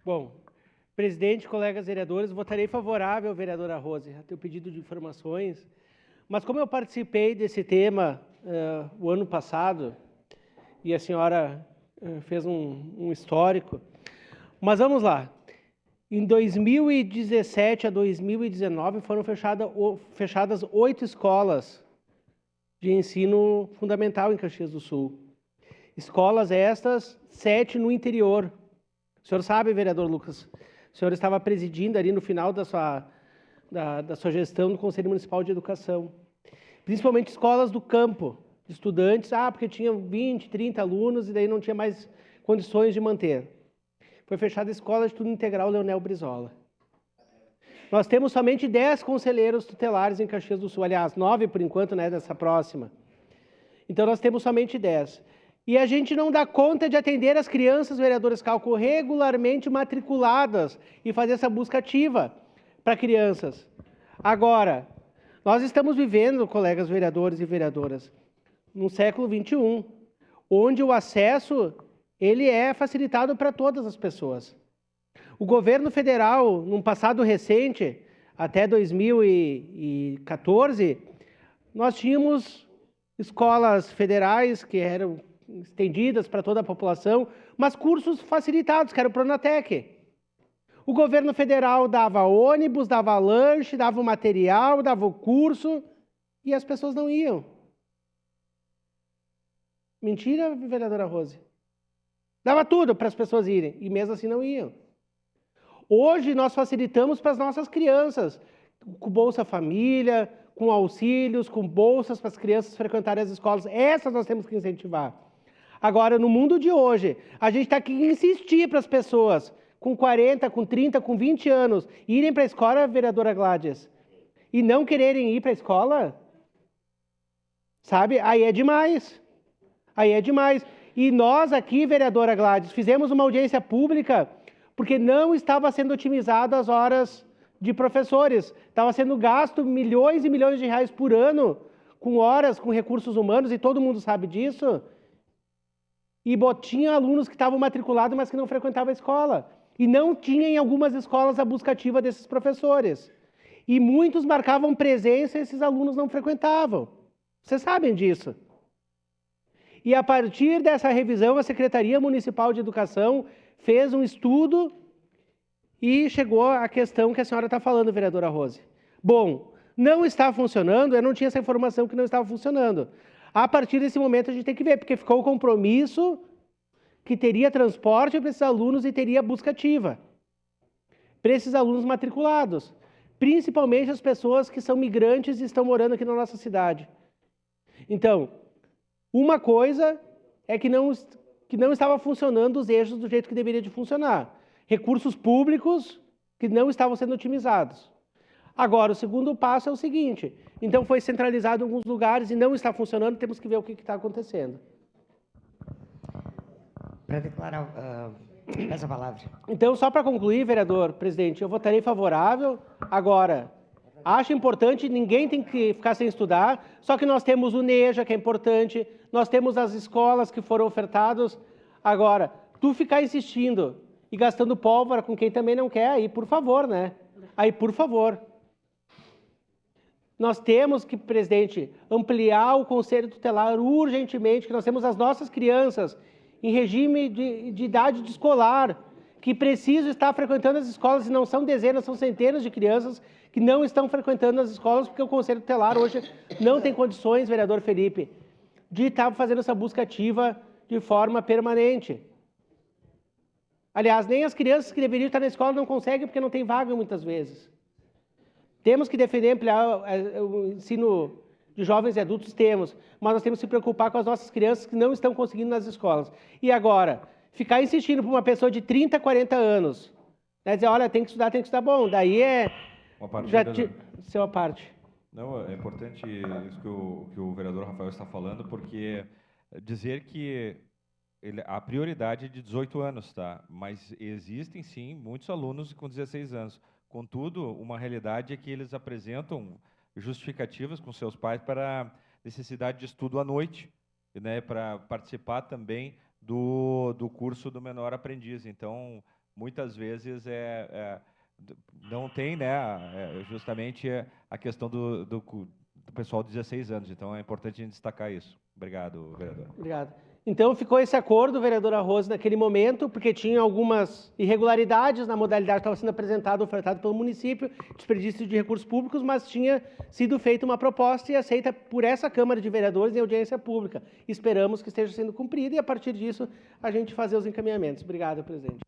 Bom, presidente, colegas vereadores, votarei favorável, vereadora Rose, a teu pedido de informações. Mas como eu participei desse tema o ano passado, e a senhora fez um histórico, mas vamos lá. Em 2017 a 2019 foram fechadas 8 escolas de ensino fundamental em Caxias do Sul. Escolas estas, 7 no interior. O senhor sabe, vereador Lucas, o senhor estava presidindo ali no final da sua gestão no Conselho Municipal de Educação. Principalmente escolas do campo, de estudantes, porque tinham 20, 30 alunos e daí não tinha mais condições de manter. Foi fechada a Escola de Estudo Integral Leonel Brizola. Nós temos somente 10 conselheiros tutelares em Caxias do Sul, aliás, 9 por enquanto, né, dessa próxima. Então nós temos somente 10. E a gente não dá conta de atender as crianças, vereadores Calco, regularmente matriculadas e fazer essa busca ativa para crianças. Agora, nós estamos vivendo, colegas vereadores e vereadoras, no século XXI, onde o acesso ele é facilitado para todas as pessoas. O governo federal, num passado recente, até 2014, nós tínhamos escolas federais que eram estendidas para toda a população, mas cursos facilitados, que era o Pronatec. O governo federal dava ônibus, dava lanche, dava o material, dava o curso, e as pessoas não iam. Mentira, vereadora Rose? Dava tudo para as pessoas irem, e mesmo assim não iam. Hoje nós facilitamos para as nossas crianças, com Bolsa Família, com auxílios, com bolsas para as crianças frequentarem as escolas. Essas nós temos que incentivar. Agora, no mundo de hoje, a gente está aqui insistir para as pessoas com 40, com 30, com 20 anos irem para a escola, vereadora Gladys, e não quererem ir para a escola, sabe? Aí é demais. Aí é demais. E nós aqui, vereadora Gladys, fizemos uma audiência pública porque não estava sendo otimizado as horas de professores. Estava sendo gasto milhões e milhões de reais por ano com horas, com recursos humanos, e todo mundo sabe disso. E tinha alunos que estavam matriculados, mas que não frequentavam a escola. E não tinha em algumas escolas a busca ativa desses professores. E muitos marcavam presença e esses alunos não frequentavam. Vocês sabem disso. E a partir dessa revisão, a Secretaria Municipal de Educação fez um estudo e chegou à questão que a senhora está falando, vereadora Rose. Bom, não está funcionando, eu não tinha essa informação que não estava funcionando. A partir desse momento a gente tem que ver, porque ficou o compromisso que teria transporte para esses alunos e teria busca ativa para esses alunos matriculados, principalmente as pessoas que são migrantes e estão morando aqui na nossa cidade. Então, uma coisa é que não estava funcionando os eixos do jeito que deveria de funcionar. Recursos públicos que não estavam sendo otimizados. Agora, o segundo passo é o seguinte, então foi centralizado em alguns lugares e não está funcionando, temos que ver o que está acontecendo. Para declarar, essa palavra. Então, só para concluir, vereador, presidente, eu votarei favorável. Agora, acho importante, ninguém tem que ficar sem estudar, só que nós temos o NEJA, que é importante, nós temos as escolas que foram ofertadas. Agora, tu ficar insistindo e gastando pólvora com quem também não quer, aí por favor, né? Aí por favor. Nós temos que, presidente, ampliar o Conselho Tutelar urgentemente, que nós temos as nossas crianças em regime de idade de escolar, que precisam estar frequentando as escolas, e não são dezenas, são centenas de crianças que não estão frequentando as escolas, porque o Conselho Tutelar hoje não tem condições, vereador Felipe, de estar fazendo essa busca ativa de forma permanente. Aliás, nem as crianças que deveriam estar na escola não conseguem, porque não tem vaga muitas vezes. Temos que defender, ampliar o ensino de jovens e adultos, temos, mas nós temos que se preocupar com as nossas crianças que não estão conseguindo nas escolas. E agora, ficar insistindo para uma pessoa de 30, 40 anos, né, dizer, olha, tem que estudar, bom, daí é... Uma parte Seu a parte. Não, é importante isso que o vereador Rafael está falando, porque dizer que a prioridade é de 18 anos, tá? Mas existem, sim, muitos alunos com 16 anos. Contudo, uma realidade é que eles apresentam justificativas com seus pais para necessidade de estudo à noite, né, para participar também do curso do menor aprendiz. Então, muitas vezes não tem, né, justamente a questão do pessoal de 16 anos. Então, é importante a gente destacar isso. Obrigado, vereador. Obrigado. Então, ficou esse acordo, vereadora Rose, naquele momento, porque tinha algumas irregularidades na modalidade que estava sendo apresentada, ofertada pelo município, desperdício de recursos públicos, mas tinha sido feita uma proposta e aceita por essa Câmara de Vereadores em audiência pública. Esperamos que esteja sendo cumprida e, a partir disso, a gente fazer os encaminhamentos. Obrigado, presidente.